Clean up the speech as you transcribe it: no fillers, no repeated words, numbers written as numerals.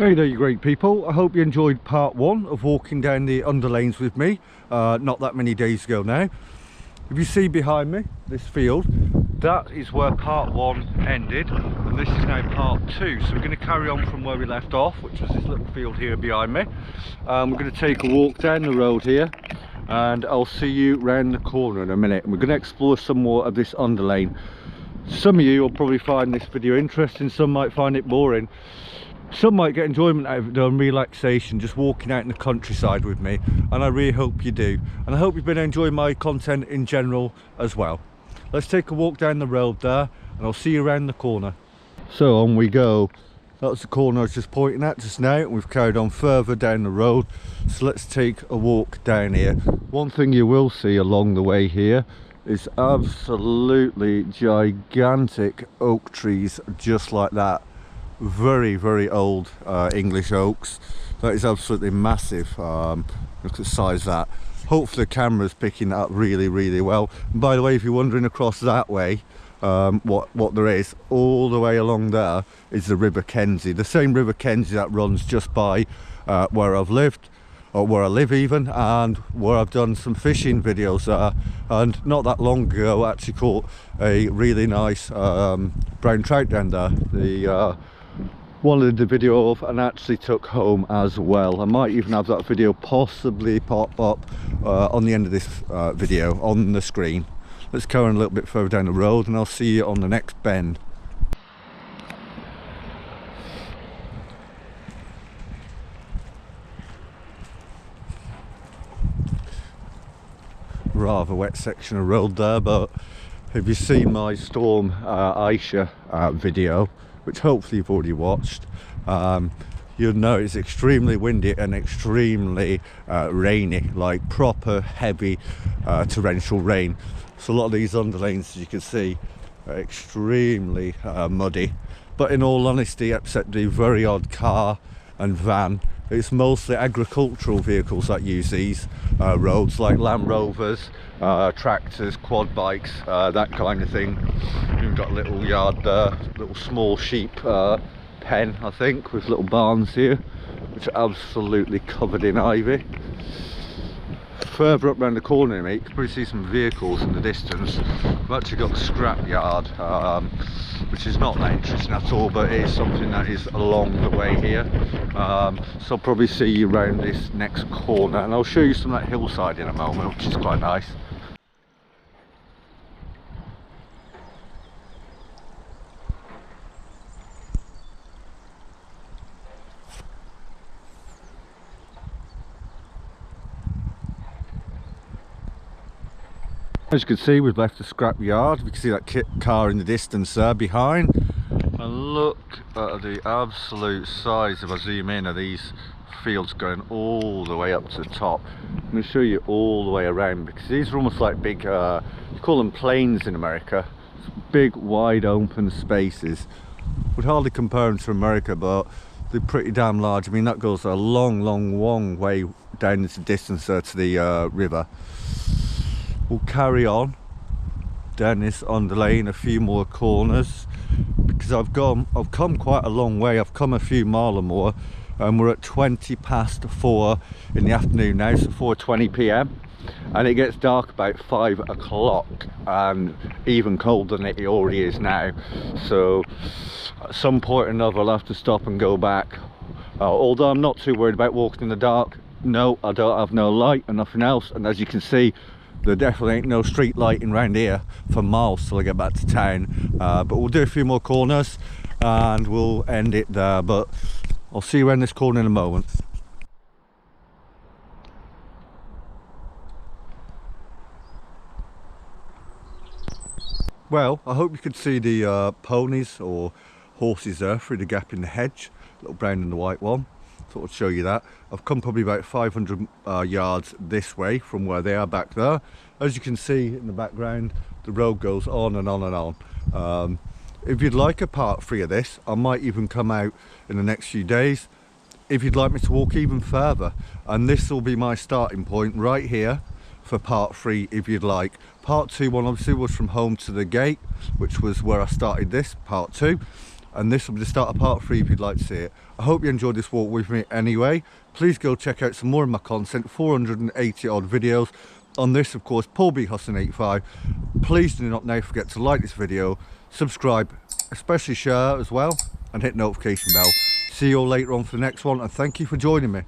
Hey there, you great people. I hope you enjoyed part one of walking down the underlanes with me not that many days ago now. If you see behind me this field, that is where part one ended, and this is now part two. So we're going to carry on from where we left off, which was this little field here behind me. We're going to take a walk down the road here, and I'll see you round the corner in a minute. And we're going to explore some more of this underlane. Some of you will probably find this video interesting, some might find it boring. Some might get enjoyment out of it, and relaxation, just walking out in the countryside with me, and I really hope you do. And I hope you've been enjoying my content in general as well. Let's take a walk down the road there, and I'll see you around the corner. So on we go. That's the corner I was just pointing at just now, and we've carried on further down the road. So let's take a walk down here. One thing you will see along the way here is absolutely gigantic oak trees just like that. Very old English oaks. That is absolutely massive. Look at the size of that. Hopefully the camera's picking that up really well. And by the way, if you're wandering across that way, what there is all the way along there is the River Kenzie, the same River Kenzie that runs just by where I've lived, or where I live even, and where I've done some fishing videos there. And not that long ago I actually caught a really nice brown trout down there. Wanted the video of and actually took home as well. I might even have that video possibly pop up on the end of this video on the screen. Let's go on a little bit further down the road, and I'll see you on the next bend. Rather wet section of road there, but if you've seen my Storm Aisha video, which hopefully you've already watched, you'll know it's extremely windy and extremely rainy, like proper heavy torrential rain. So a lot of these underlanes, as you can see, are extremely muddy. But in all honesty, except the very odd car and van, it's mostly agricultural vehicles that use these roads, like Land Rovers, tractors, quad bikes, that kind of thing. We've got a little yard there, little small sheep pen, I think, with little barns here, which are absolutely covered in ivy. Further up round the corner, mate, you can probably see some vehicles in the distance. We've actually got a scrap yard, which is not that interesting at all, but it is something that is along the way here. So I'll probably see you around this next corner, and I'll show you some of that hillside in a moment, which is quite nice. As you can see, we've left the scrap yard. We can see that car in the distance there behind. And look at the absolute size, if I zoom in, of these fields going all the way up to the top. I'm going to show you all the way around, because these are almost like big, you call them plains in America. Big, wide open spaces. Would hardly compare them to America, but they're pretty damn large. I mean, that goes a long way down into the distance there to the river. We'll carry on down this underlane, a few more corners, because I've come quite a long way. I've come a few mile or more, and we're at 4:20 in the afternoon now, so 4:20 p.m, and it gets dark about 5 o'clock, and even colder than it already is now. So at some point or another I'll have to stop and go back, although I'm not too worried about walking in the dark. No, I don't have no light and nothing else, and as you can see, there definitely ain't no street lighting around here for miles till I get back to town. But we'll do a few more corners and we'll end it there, but I'll see you around this corner in a moment. Well, I hope you could see the ponies or horses there through the gap in the hedge, little brown and the white one. Thought I'd show you that. I've come probably about 500 yards this way from where they are back there. As you can see in the background, the road goes on and on and on. If you'd like a part 3 of this, I might even come out in the next few days if you'd like me to walk even further, and this will be my starting point right here for part 3 if you'd like. Part 2 one obviously was from home to the gate, which was where I started this, part 2. and this will be the start of part 3 if you'd like to see it. I hope you enjoyed this walk with me anyway. Please go check out some more of my content, 480 odd videos on this, of course, Paulbhustlin85. Please do not now forget to like this video, subscribe, especially share as well, and hit notification bell. See you all later on for the next one, and thank you for joining me.